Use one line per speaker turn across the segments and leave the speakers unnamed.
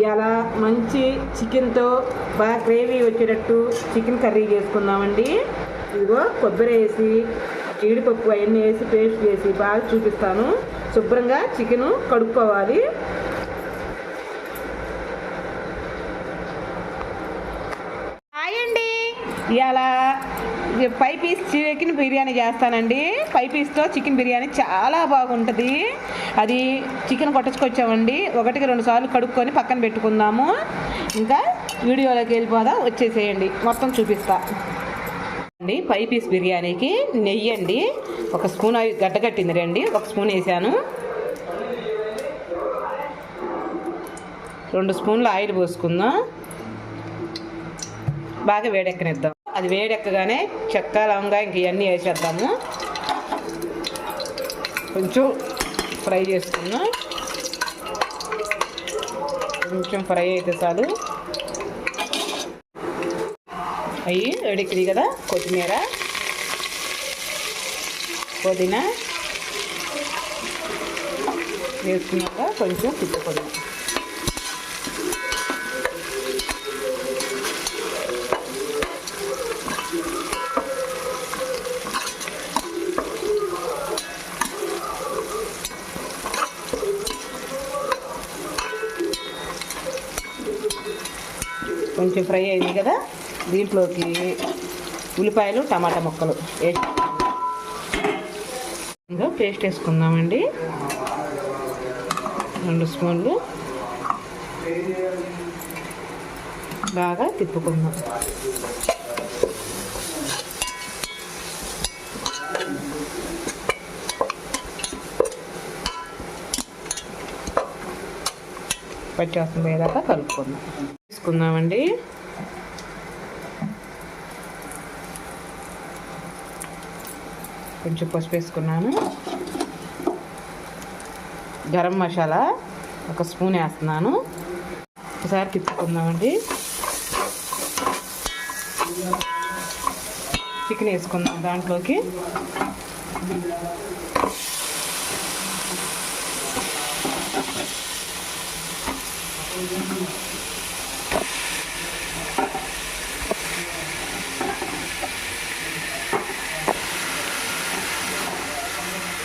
ఇలా మంచి చికెన్తో బాగా గ్రేవీ వచ్చేటట్టు చికెన్ కర్రీ చేసుకుందామండి. ఇదిగో కొబ్బరి వేసి జీడిపప్పు అవన్నీ వేసి పేస్ట్ చేసి బాగా చూపిస్తాను. శుభ్రంగా చికెను కడుక్కోవాలి. ఇలా 5 పీస్ చికెన్ బిర్యానీ చేస్తానండి. 5 పీస్తో చికెన్ బిర్యానీ చాలా బాగుంటుంది. అది చికెన్ కొట్టుకొచ్చామండి. 1కి 2 సార్లు కడుక్కొని పక్కన పెట్టుకుందాము. ఇంకా వీడియోలోకి వెళ్ళిపోదా, వచ్చేసేయండి, మొత్తం చూపిస్తా అండి. 5 పీస్ బిర్యానీకి నెయ్యి అండి 1 స్పూన్ గడ్డగట్టింది రండి, 1 స్పూన్ వేసాను. 2 స్పూన్లు ఆయిల్ పోసుకుందాం. బాగా వేడెక్కనిద్దాం. అది వేడెక్కగానే చెక్క లవంగా ఇంక ఇవన్నీ వేసేద్దాము. కొంచెం ఫ్రై చేసుకుందాం. కొంచెం ఫ్రై అయితే చాలు. అవి వేడెక్కింది కదా, కొత్తిమీర పుదీనా వేసుకున్నాక కొంచెం తిప్పుకుందాం. కొంచెం ఫ్రై అయింది కదా, దీంట్లోకి ఉల్లిపాయలు టమాటా ముక్కలు వేసి ఇంకా పేస్ట్ వేసుకుందామండి. 2 స్పూన్లు బాగా తిప్పుకుందాం. పచ్చివాసన పోయేదాకా తీసుకుందామండి. కొంచెం పసుపు వేసుకున్నాను. గరం మసాలా 1 స్పూన్ వేస్తున్నాను. ఒకసారి తిప్పుకుందామండి. చికెన్ వేసుకుందాం దాంట్లోకి.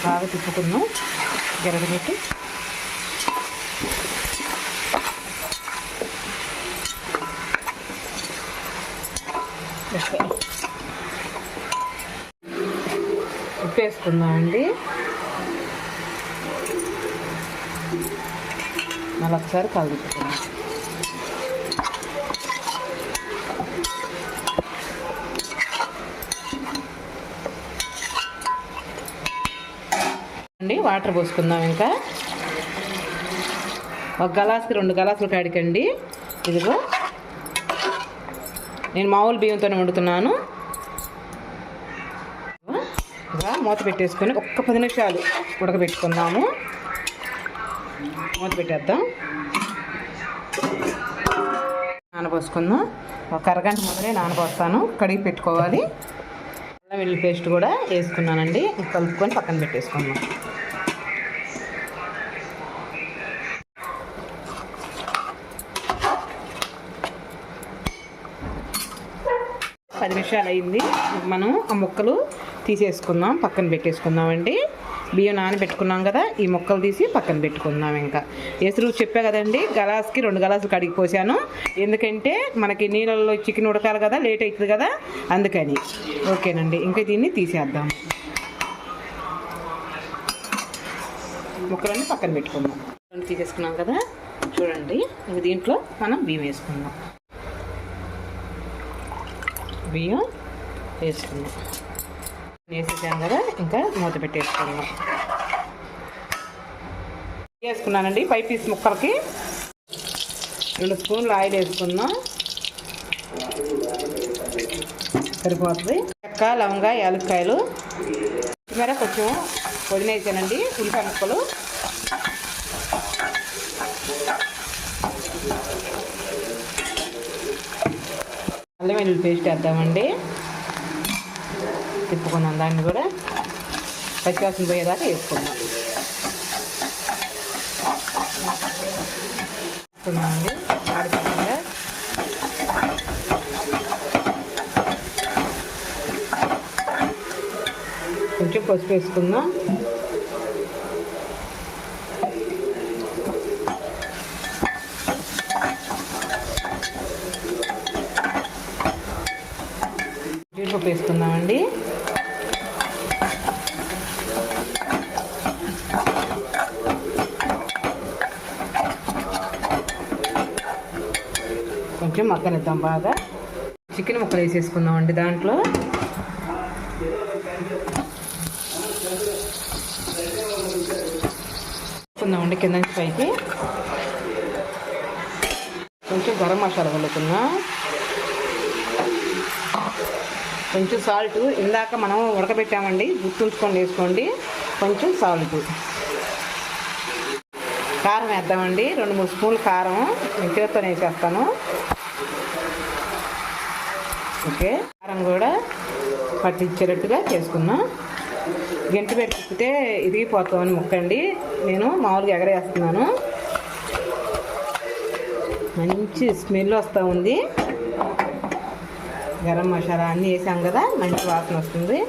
బాగా తిప్పుకుందాం గెరగబెట్టి. ఉప్పు వేసుకుందామండి. మళ్ళీ ఒకసారి కలుపుకుందాం. వాటర్ పోసుకుందాం. ఇంకా 1 గ్లాసుకి 2 గ్లాసులు కాడికండి. ఇదిగో నేను మామూలు బియ్యంతోనే వండుతున్నాను. మూత పెట్టేసుకొని 10 నిమిషాలు ఉడకబెట్టుకుందాము. మూత పెట్టేద్దాం. నానబోసుకుందాం. 1 అరగంట ముందరే నానబోస్తాను. కడిగి పెట్టుకోవాలి. అల్లం వెల్లుల్లి పేస్ట్ కూడా వేసుకున్నానండి. కలుపుకొని పక్కన పెట్టేసుకుందాం. 10 నిమిషాలు అయింది. మనం ఆ ముక్కలు తీసేసుకుందాం, పక్కన పెట్టేసుకుందామండి. బియ్యం నానబెట్టుకున్నాం కదా, ఈ ముక్కలు తీసి పక్కన పెట్టుకుందాం. ఇంకా ఎసురు చెప్పా కదండి, గ్లాస్కి 2 గ్లాసులు కడిగి పోసాను. ఎందుకంటే మనకి నీళ్ళల్లో చికెన్ ఉడకాలి కదా, లేట్ అవుతుంది కదా, అందుకని. ఓకేనండి, ఇంకా దీన్ని తీసేద్దాం. ముక్కలన్నీ పక్కన పెట్టుకుందాం. తీసేసుకున్నాం కదా, చూడండి. ఇంక దీంట్లో మనం బియ్యం వేసుకుందాం. బియ్యం వేసుకుందాం. వేసేసాం కదా, ఇంకా మూత పెట్టేసుకుందాం. వేసుకున్నానండి 5 పీస్ ముక్కలకి. 2 స్పూన్లు ఆయిల్ వేసుకుందాం. సరిపోతుంది. చెక్క లవంగా యాలక్కాయలు కొత్తిమీర కొంచెం పుదీనా వేసానండి. ఉల్లిపాయ ముక్కలు అల్లం వెల్లుల్లి పేస్ట్ వేద్దామండి. తిప్పుకున్నాం. దాన్ని కూడా పచ్చివాసన పోయేదాకా వేసుకుందాం. వేసుకున్నామండి. కొంచెం పసుపు వేసుకుందాం. జీడిపప్పు వేసుకుందామండి. కొంచెం మగ్గనిద్దాం బాగా. చికెన్ ముక్కలు వేసేసుకుందామండి దాంట్లో. వేసుకుందామండి కింద నుంచి పైకి. కొంచెం గరం మసాలా కలుపుకుందాం. కొంచెం సాల్ట్, ఇందాక మనం ఉడకబెట్టామండి, గుర్తుంచుకొని వేసుకోండి. కొంచెం సాల్ట్. కారం వేద్దామండి. 2-3 స్పూన్లు కారం నేను చేత్తో వేసేస్తాను. ఓకే, కారం కూడా పట్టించేటట్టుగా చేసుకున్నాం. గంటి పెట్టి తిప్పితే ఇరిగిపోతామని ముక్కండి, నేను మామూలుగా ఎగరేస్తున్నాను. మంచి స్మెల్ వస్తూ ఉంది. గరం మసాలా అన్నీ వేసాం కదా, మంచి వాసన వస్తుంది.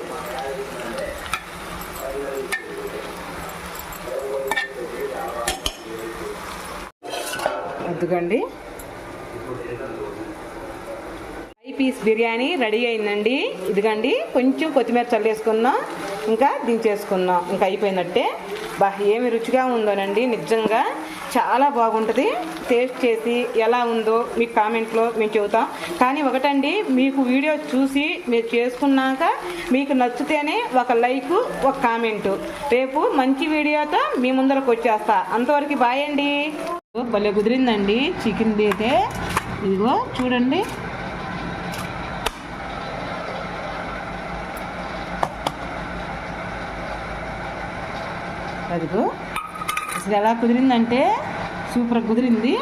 వద్దుకండి. 5 పీస్ బిర్యానీ రెడీ అయిందండి. ఇదిగండి, కొంచెం కొత్తిమీర చల్లేసుకుందాం, ఇంకా దించేసుకుందాం. ఇంకా అయిపోయినట్టే. ఏమి రుచిగా ఉందోనండి, నిజంగా చాలా బాగుంటుంది. టేస్ట్ చేసి ఎలా ఉందో మీకు కామెంట్లో మేము చెబుతాం. కానీ ఒకటండి, మీకు వీడియో చూసి మీరు చేసుకున్నాక మీకు నచ్చితేనే ఒక లైక్, ఒక కామెంటు. రేపు మంచి వీడియోతో మీ ముందరకు వచ్చేస్తా. అంతవరకు బాయ్ అండి. భలే కుదిరిందండి చికెన్ అయితే. ఇదిగో చూడండి, అదిగో అసలు ఎలా కుదిరిందంటే సూపర్ కుదిరింది.